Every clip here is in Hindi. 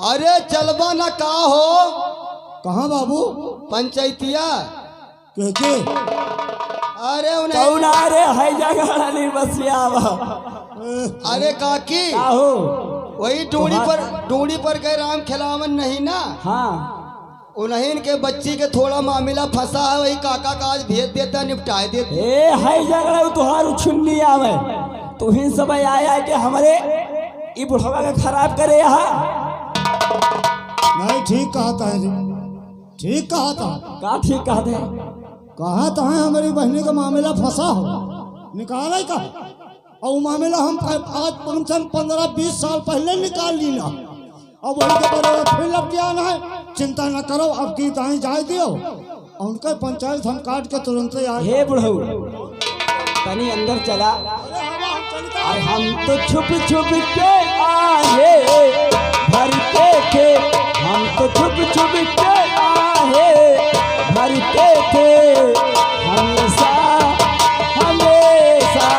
अरे चलबा न का हो। कहाँ बाबू? पंचायतिया के अरे उन्हें कौन आ रे है जगह नहीं बसिया अरे काकी हो वही डूड़ी पर गए राम खिलावन नहीं ना। हाँ उन्हीं के बच्ची के थोड़ा मामला फंसा है, वही काका का आज भेज देता निपटाए देते। ए है जगह तुहार छुन्नी आवे तू ही सब आया कि हमारे ई बुढ़वा के खराब करे यहाँ। नहीं ठीक कहा था जी, ठीक कहा था। का ठीक कहते कहा था हमारी बहनी का मामला फंसा हो, निकाला का और वो मामला हम आज कम से कम 15-20 साल पहले निकाल ली ना। अब वही के बड़े फिर लग गया ना है। चिंता न करो, अब की दाएं जाए दियो और उनका पंचायत हम काट के तुरंत आ। हे बुढ़ऊ तनी अंदर चला और हम तो छुप छुप के आए भरते थे, हम तो छुप छुप के आए भरते थे हमेशा हमेशा।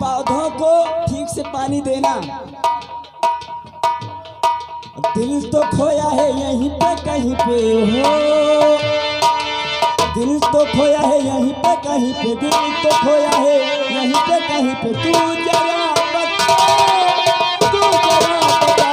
पौधों को ठीक से पानी देना। दिल तो खोया है यहीं पे कहीं पे हो, दिल तो खोया है यहीं पे कहीं पे, दिल तो खोया है यहीं पे कहीं पे। तू जरा बता, तू जरा बता।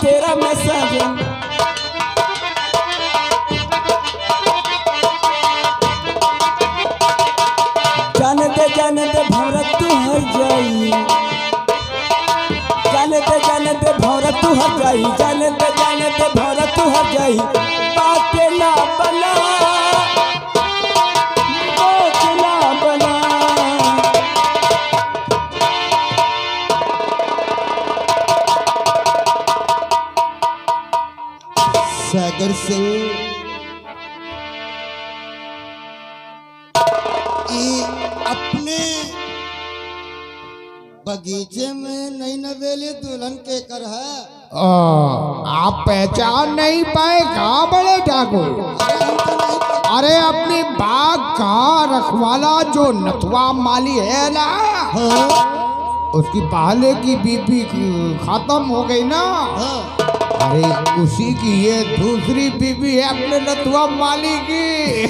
तेरा मैसेज जाने दे भौरत तू हर जाई, जाने दे भौरत तू हर जाई, जाने दे भौरत तू हर जाई। बातें ना बना, बात ना बना। सागर सिंह अपने बगीचे में नई नवेली दुल्हन के कर है। आप पहचान नहीं पाए कहाँ बड़े ठाकुर? अरे अपनी बाग का रखवाला जो नथुआ माली है ना, उसकी पहले की बीबी खत्म हो गई ना। अरे उसी की ये दूसरी बीबी है अपने नथुआ माली की।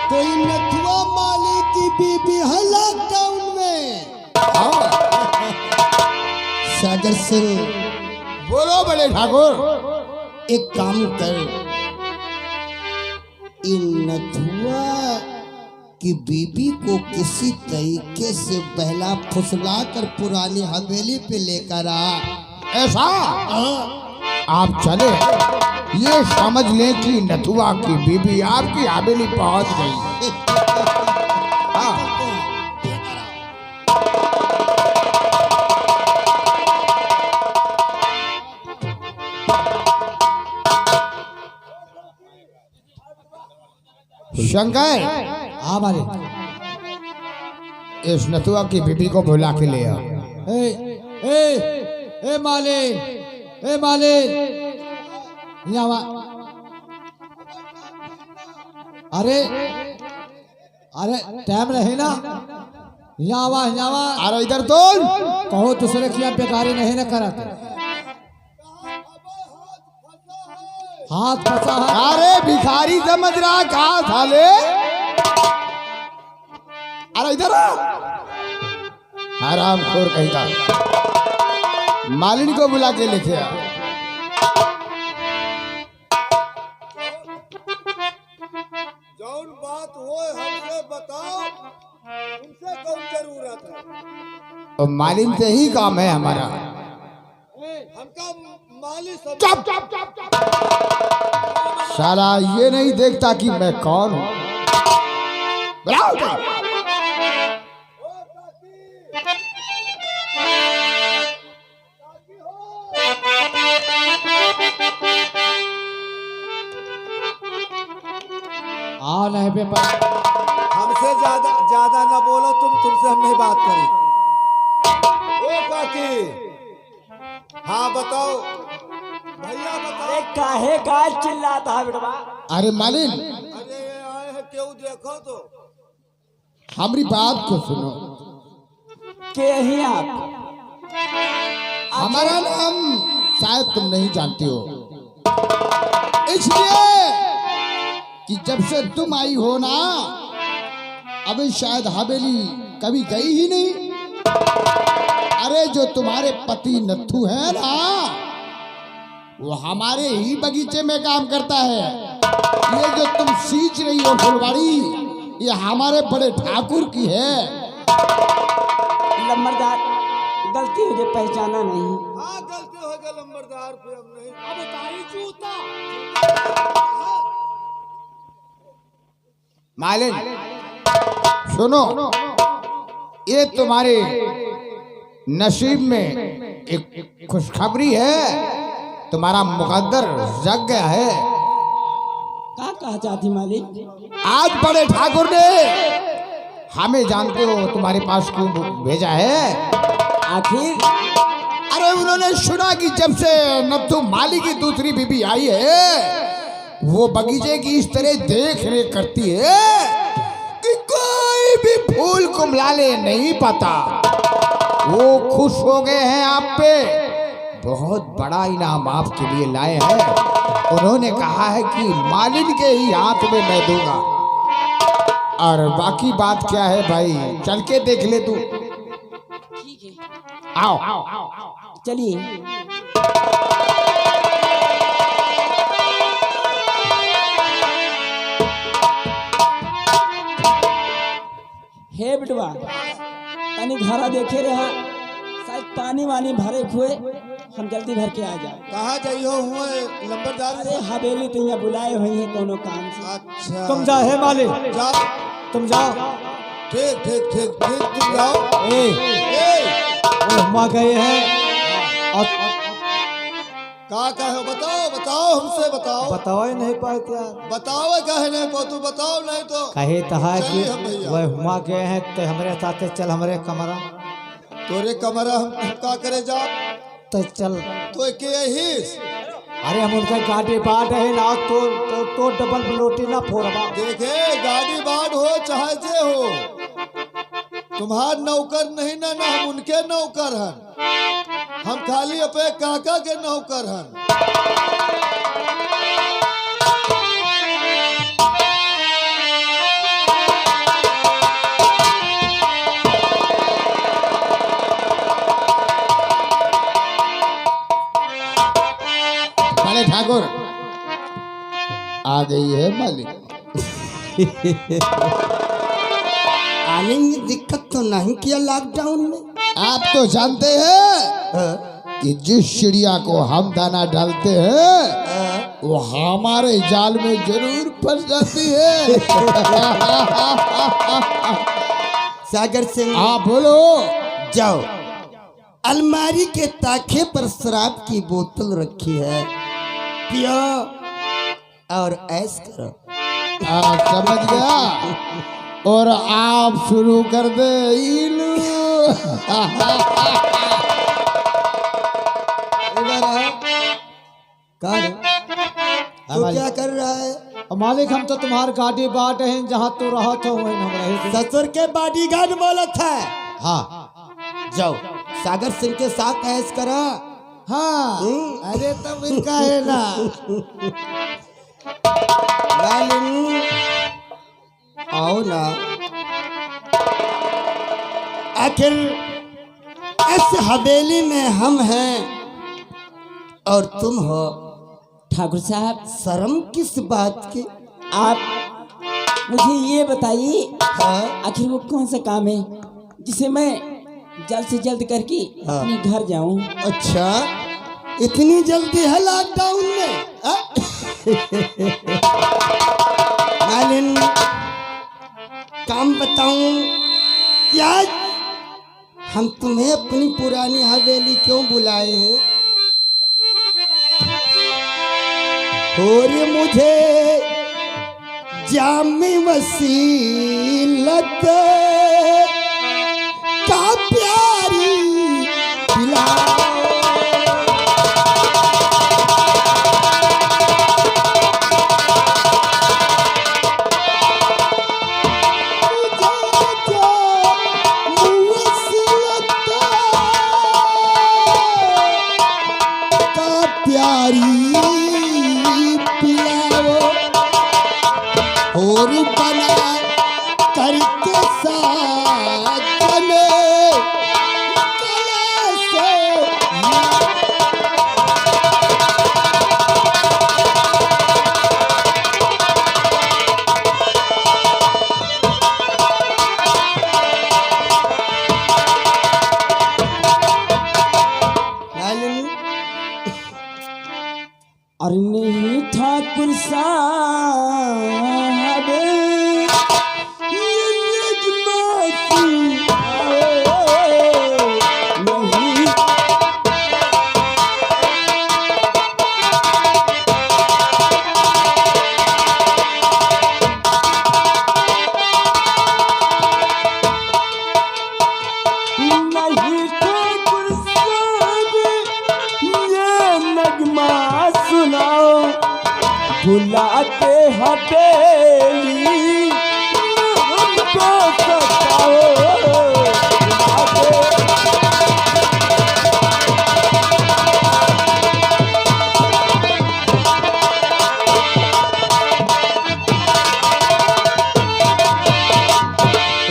तो ये नथुआ माली की बीबी है लॉकडाउन में। सागर सिंह बोलो बड़े ठाकुर। एक काम कर, इन नथुआ की बीबी को किसी तरीके से बहला फुसला कर पुरानी हवेली पे लेकर आ। ऐसा आप चले, ये समझ लें कि नथुआ की बीबी आपकी हवेली पहुंच गई। हाँ। शंकर, हाँ मारे इस नथुआ की बीबी को बुला के ले आओ। ए माले, ए माले यहाँ। अरे अरे टाइम रहे ना, यहाँ अरे इधर तो कहो दूसरे की आप बेकारी नहीं ना करते। हाथ फंसा है। अरे भिखारी समझ रहा कहा साले। अरे इधर आराम खोर कहीं का, मालिनी को बुला के लेके आ। बात हो हमसे बताओ, तुमसे कौन जरूरत है? और मालिन से ही काम है हमारा। हमका माली सब चुप चुप चुप चुप। साला ये नहीं देखता कि मैं कौन हूं। बुलाओ उसे। हाँ नहीं पेपर। हमसे ज्यादा ज्यादा ना बोलो तुमसे हम नहीं बात करें। ओ काकी, हाँ बताओ भैया बताओ। काहे का चिल्लाता है बेटवा? अरे मालिन, अरे ये आए हैं क्यों, देखो तो। हमारी बात को सुनो। के ही आप? हमारा नाम शायद तुम नहीं जानते हो, इसलिए कि जब से तुम आई हो ना, अभी शायद हवेली कभी गई ही नहीं। अरे जो तुम्हारे पति नथु है ना, वो हमारे ही बगीचे में काम करता है। ये जो तुम सींच रही हो फुलवाड़ी, ये हमारे बड़े ठाकुर की है। लंबरदार, गलती हो गई, पहचाना नहीं। हाँ गलती हो गई लंबरदार पे, अब नहीं। अब ताई जूता मालिन सुनो, ये तुम्हारे नसीब में एक खुशखबरी है। तुम्हारा मुकद्दर जग गया है। क्या कहा चाहती मालिक? आज बड़े ठाकुर ने हमें, जानते हो तुम्हारे पास क्यों भेजा है? आखिर? अरे उन्होंने सुना कि जब से नथु माली की दूसरी बीबी आई है, वो बगीचे की इस तरह देख रेख करती है कि कोई भी फूल कुम्हलाले नहीं पाता। वो खुश हो गए हैं आप पे, बहुत बड़ा इनाम आपके लिए लाए हैं। उन्होंने कहा है कि मालिन के ही हाथ में मैं दूंगा। और बाकी बात क्या है भाई, चल के देख ले तू। ठीक है, आओ चलिए। हे बिटवा, तनी घरा देखे रहा, शायद पानी वानी भरे हुए, हम जल्दी भर के आ जाए। कहाँ जाइयो हुए लंबरदार? अरे हवेली तो यहाँ बुलाए हुई है कोनो काम से। अच्छा तुम जा हे मालिक, जाओ, तुम जाओ। ठीक ठीक ठीक ठीक, तुम जाओ। वो हुआ गए हैं और का कहे बताओ, बताओ हमसे बताओ। बताओ ही नहीं पाते यार। बताओ कहे नहीं को, तू बताओ नहीं तो कहे तहा कि चलिए हम भैया। वह हुआ गए हैं तो हमारे साथ चल, हमारे कमरा तोरे कमरा हम का करे जा, तो चल। तो के ही। अरे हम उनका गाड़ी बाट है ना, तो डबल रोटी ना फोड़बा। देखे गाड़ी बाढ़ हो चाहे जे हो, तुम्हार नौकर नहीं ना, ना हम उनके नौकर हैं। हम खाली अपने काका के नौकर हैं। बड़े ठाकुर आ गई है मालिक। आने में दिक्कत तो नहीं किया लॉकडाउन में? आप तो जानते हैं कि जिस चिड़िया को हम दाना डालते हैं वो हमारे जाल में जरूर फंस जाती है। सागर सिंह, हाँ बोलो। जाओ, अलमारी के ताखे पर शराब की बोतल रखी है, पियो और ऐश करो। समझ गया। और आप शुरू कर दे। इलू तू क्या कर रहा है? मालिक हम तो तुम्हार गाड़ी बाट हैं, जहाँ तू रहा तो वहीं हम रहे। ससुर के बॉडीगार्ड बोला था। हाँ जाओ, सागर सिंह के साथ ऐश करो। हाँ, अरे तब इनका है ना। आओ ना, आखिर इस हवेली में हम हैं और तुम हो। ठाकुर साहब, शर्म किस बात की? आप मुझे ये बताइए हाँ आखिर वो कौन सा काम है जिसे मैं जल्द से जल्द करके हाँ। अपने घर जाऊं। अच्छा, इतनी जल्दी है लॉकडाउन में? मालिन, काम बताऊं क्या? हम तुम्हें अपनी पुरानी हवेली क्यों बुलाए हैं? और मुझे जामी वसीलत का प्यारी दिलाओ। और बना करके साजन गले से और नहीं ठाकुर साहब ये नजमाती नहीं। नहीं ठाकुर साहब ये नगमा सुनाओ बुलाते हवेली हमको सताओ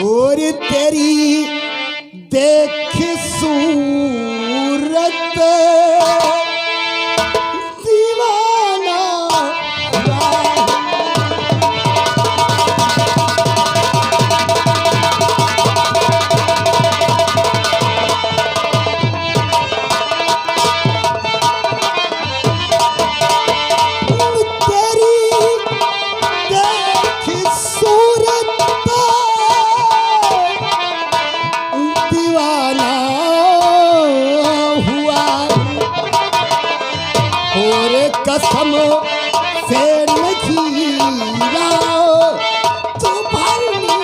और तेरी देख सूरत दीवाना तेरी देख सूरत दीवाना हुआ और कसम से नहीं तो भरनी।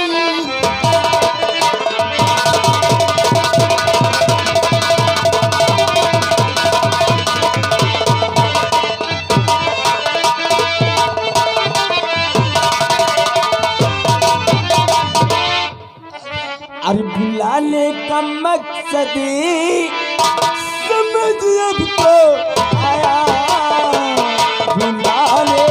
अरे बुलाने का मकसद समझ अब तो आया बुलाने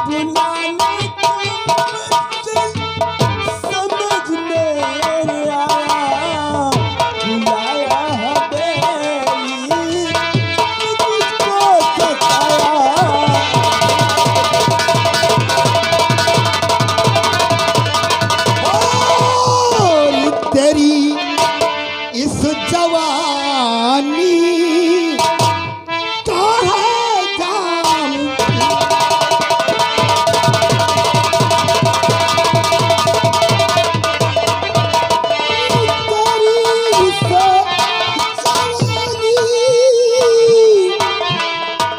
बुलाने का मकसद समझ में आया बुलाया हवेली मुझको सताया। और तेरी इस जवानी का है जाम तेरी इस जवानी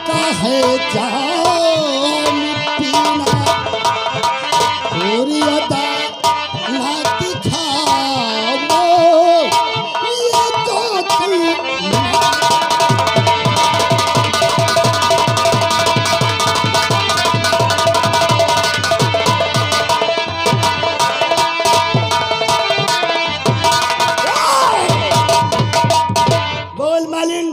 का है जाम पीना और अदा ना दिखाओ ये तो बोल मालिन,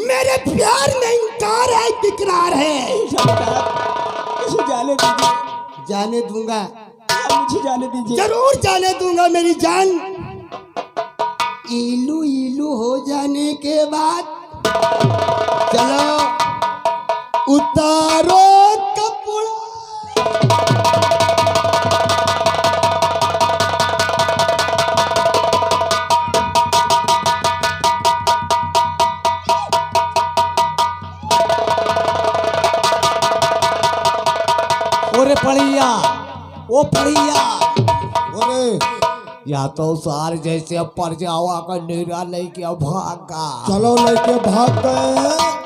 मेरे प्यार में इनकार है इकरार है? इसे जाने दीजिए। जाने दूंगा। मुझे जाने दीजिए। जरूर जाने दूंगा मेरी जान। इलू इलू हो जाने के बाद चलो उतारो कपड़ा। ओरे पड़िया, ओ पड़िया, अरे या तो सार जैसे पर जावा का नेरा लेके भागा। चलो लेके भाग गए।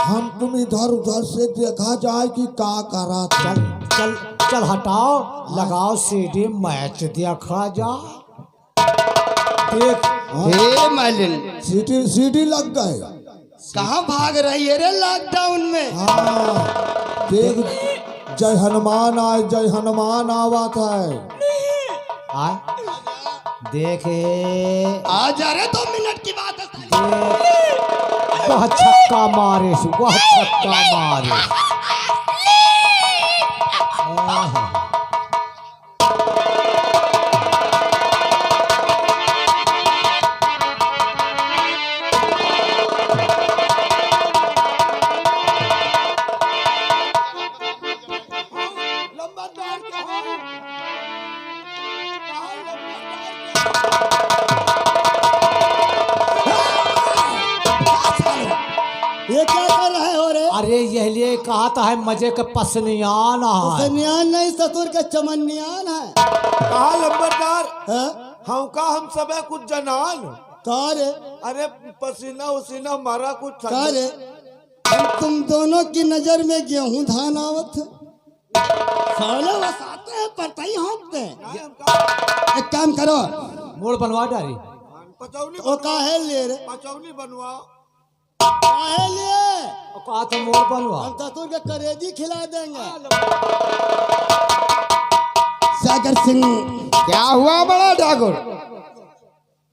हम तुम इधर उधर से देखा जाए कि का करा। चल चल चल हटाओ, लगाओ सीडी, मैच देखा जा। देख हे मालिन सीटी सीटी लग गए। कहाँ भाग रही है रे लॉकडाउन में? हाँ देख, जय हनुमान आए, जय हनुमान आवत है। आ देखे, आ जा रहे 2 मिनट की बात है। वह छक्का मारे, वह छक्का मारे। ये क्या कर रहे हो रे? अरे यह लिए कहा था है मजे के पसनियान है। सन्यान नहीं, ससुर के चमनियान है। कहा लंबरदार, हैं? हम का हम सब है कुछ जनान। का रे? अरे पसीना उसीना मारा कुछ का रे? हम तुम दोनों की नजर में गेहूं धान आवत है। साले वसाते हैं पता ही हाँकते हैं। एक काम करो, मोड़ बनवा डाली। पचौनी वो काहे ले रे? पचौनी बनवा। काहे ले? और कहा तो मोड़ बनवा। हम ससुर के करेजी खिला देंगे। सागर सिंह, क्या हुआ बड़ा ठाकुर?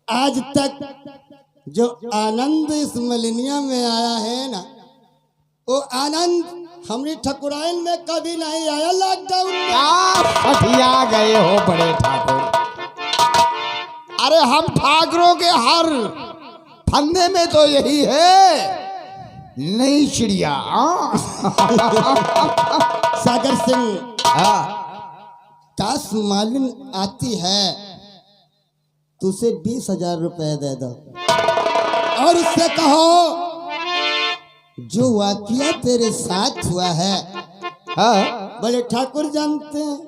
आज तक जो आनंद इस मलिनिया में आया है ना, वो आनंद हमारी ठकुराइन में कभी नहीं आया लॉकडाउन में। क्या फटिया गए हो बड़े ठाकुर? अरे हम ठाकुरों के हर फंदे में तो यही है, नई चिड़िया। सागर सिंह, हाँ, काश मालूम आती है तुझे 20,000 रुपए दे दो और उससे कहो जो वाकया तेरे साथ हुआ है हाँ, बड़े ठाकुर जानते हैं,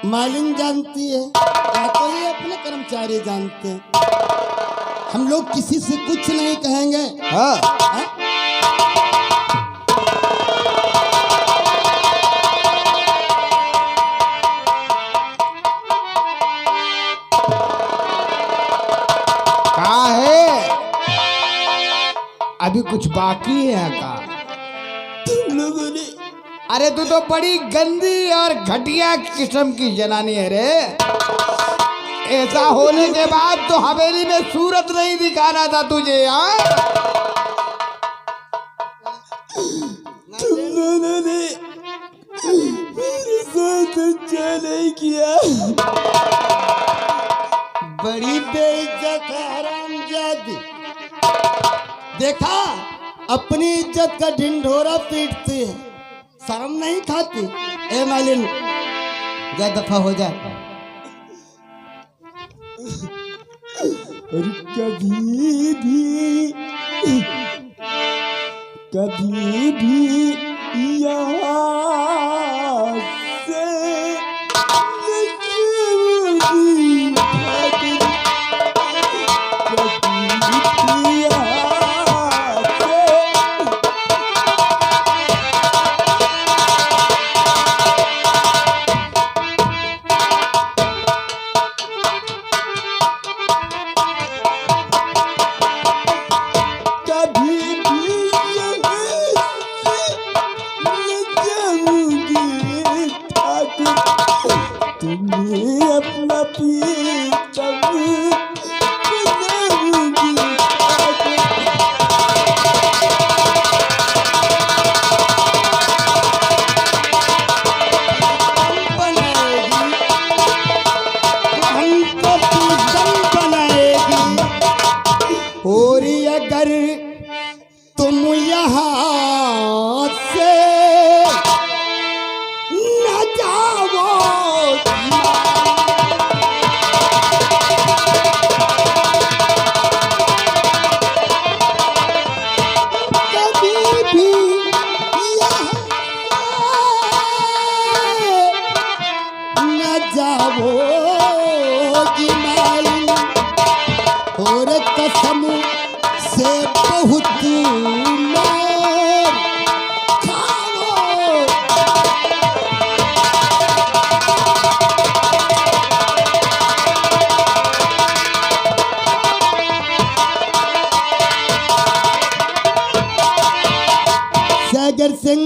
मालिन जानती है, ठाकुर ही अपने कर्मचारी जानते हैं। हम लोग किसी से कुछ नहीं कहेंगे। हाँ। हाँ? कहा है अभी कुछ बाकी है का? तुम लोगों ने अरे तू तो बड़ी गंदी और घटिया किस्म की जनानी है रे। ऐसा होने के बाद तो हवेली में सूरत नहीं दिखाना था तुझे। हाँ, तुम दोनों ने मेरे साथ अच्छा नहीं किया। बड़ी बेइज्जत है हरामजादी। देखा, अपनी इज्जत का ढिंढोरा पीटती है, शर्म नहीं खाती। ए मालिन, जा दफा हो जा। और कभी भी यहाँ से कभी भी खाओगी मालिन और कसम से बहुत मार खाओ। सागर सिंह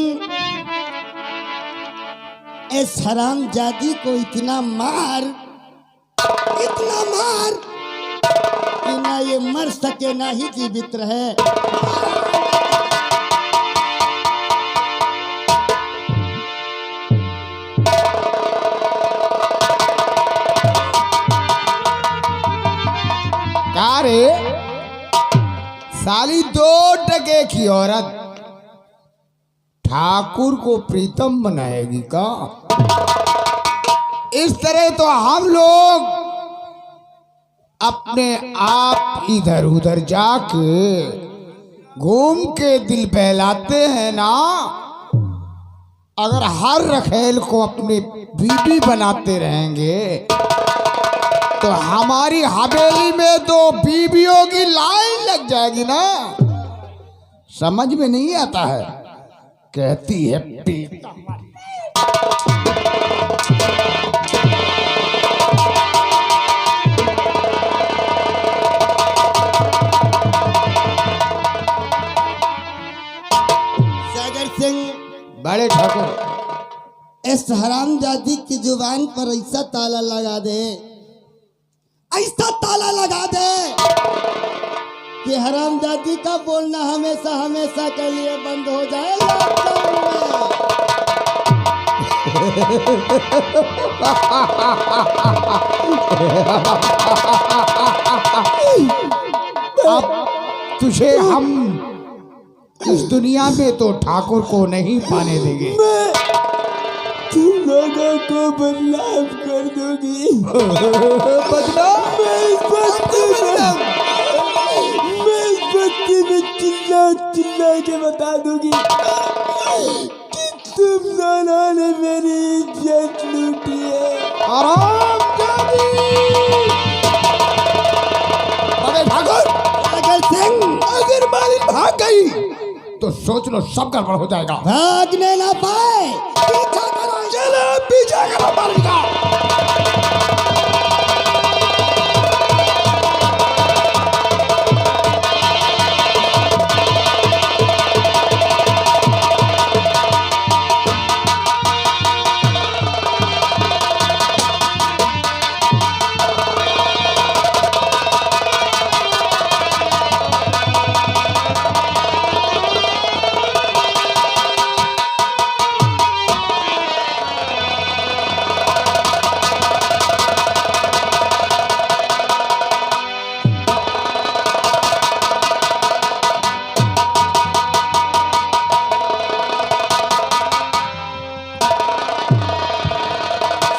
इस हरामजादी को इतना मार कि ना ये मर सके ना ही जीवित रहे। का रे साली 2 टके की औरत ठाकुर को प्रीतम बनाएगी का? इस तरह तो हम लोग अपने आप इधर उधर जाके घूम के दिल बहलाते हैं ना। अगर हर रखेल को अपनी बीबी बनाते रहेंगे तो हमारी हवेली में 2 बीबियों की लाइन लग जाएगी ना। समझ में नहीं आता है, कहती है प्रीतम। सागर सिंह बड़े ठाकुर इस हरामजादी की जुबान पर ऐसा ताला लगा दे, ऐसा ताला लगा दे कि हरामजादी का बोलना हमेशा हमेशा के लिए बंद हो जाए लॉकडाउन में। अब तुझे हम इस दुनिया में तो ठाकुर को नहीं पाने देंगे। तुम लोगों को बदनाम कर दूंगी। बदनाम? मैं इस बस्ती में चिल्ला के बता दूंगी कि तुम दोनों ने मेरी इज्जत लूटी है। हरामजादी! बड़े ठाकुर सागर सिंह अगर मालिन भाग गई तो सोच लो सब गड़बड़ हो जाएगा। भागने ना पाए, पीछा करो, चलो पीछे करो मालिन का।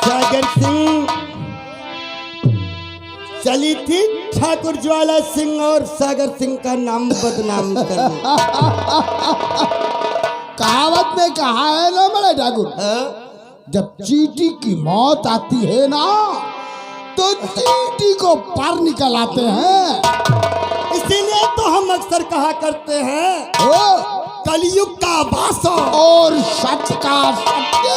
सागर सिंह चली थी ठाकुर ज्वाला सिंह और सागर सिंह का नाम बदनाम करने। कहावत में कहा है ना बड़े ठाकुर, जब चींटी की मौत आती है ना तो चींटी को पर निकल आते हैं। इसीलिए तो हम अक्सर कहा करते हैं ओ, कलयुग का वासो और सच का सत्य।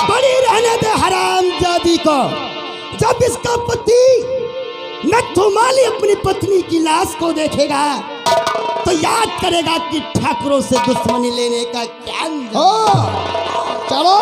बड़ी रहने दे हरामजादी को। जब इसका पति नथुमाली अपनी पत्नी की लाश को देखेगा तो याद करेगा कि ठाकुरों से दुश्मनी लेने का क्या अंजाम। चलो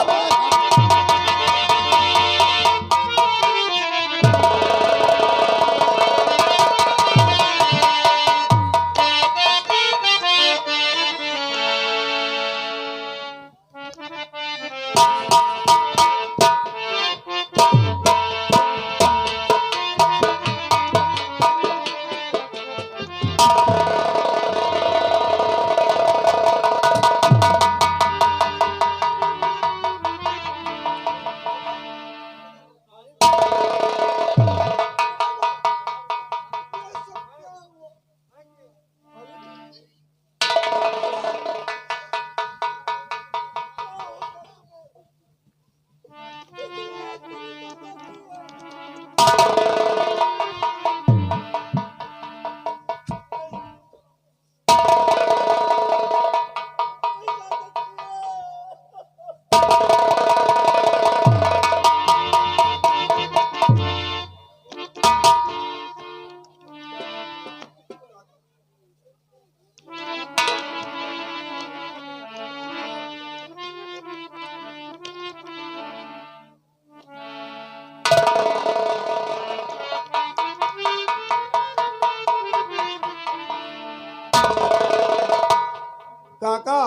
काका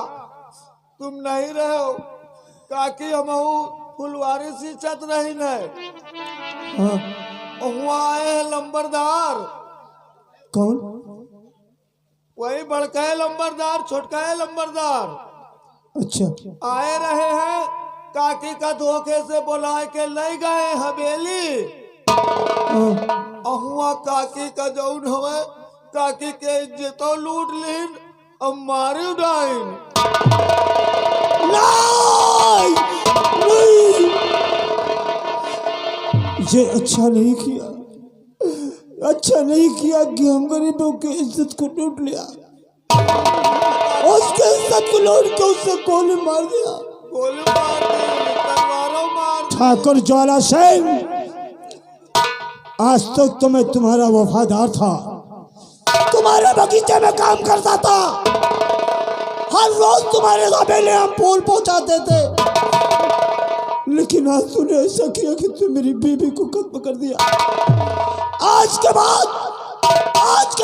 तुम नहीं रहे हो काकी हम फुलवारी सी चत रही न हाँ, वहाँ आए हैं लंबरदार कौन? वही बड़का लंबरदार छोटका लंबरदार अच्छा, आए रहे हैं काकी का धोखे से बुला के ले गए हवेली हाँ, अहुआ काकी का जौन हवे काकी के इज्जतो लूट लीन अब मारी डाइन नहीं, नहीं, ये अच्छा नहीं किया, अच्छा नहीं किया कि हम गरीबों की इज्जत को लूट लिया, उसके इज्जत को लूट के उससे गोली मार दिया। गोली मार दी तलवारों मार दी। ठाकुर ज्वाला सिंह, आज तक तो मैं तुम्हारा वफादार था, तुम्हारे बगीचे में काम करता था, हर रोज तुम्हारे हवेली हम फूल पहुंचाते थे, लेकिन आज तूने ऐसा किया कि तू मेरी बीवी को खत्म कर दिया। आज के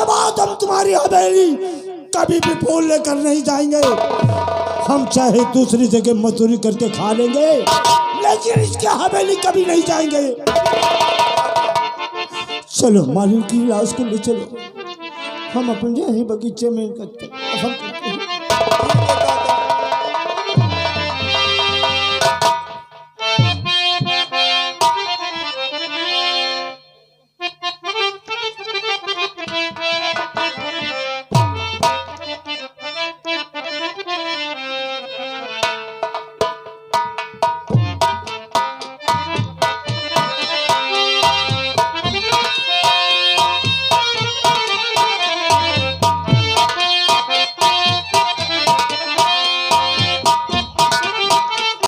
बाद हम तुम्हारी हवेली कभी भी फूल लेकर नहीं जाएंगे, हम चाहे दूसरी जगह मजदूरी करके खा लेंगे, लेकिन इसके हवेली कभी नहीं जाएंगे। चलो मालिक की लाश को ले चलो, हम अपने यही बगीचे में करते।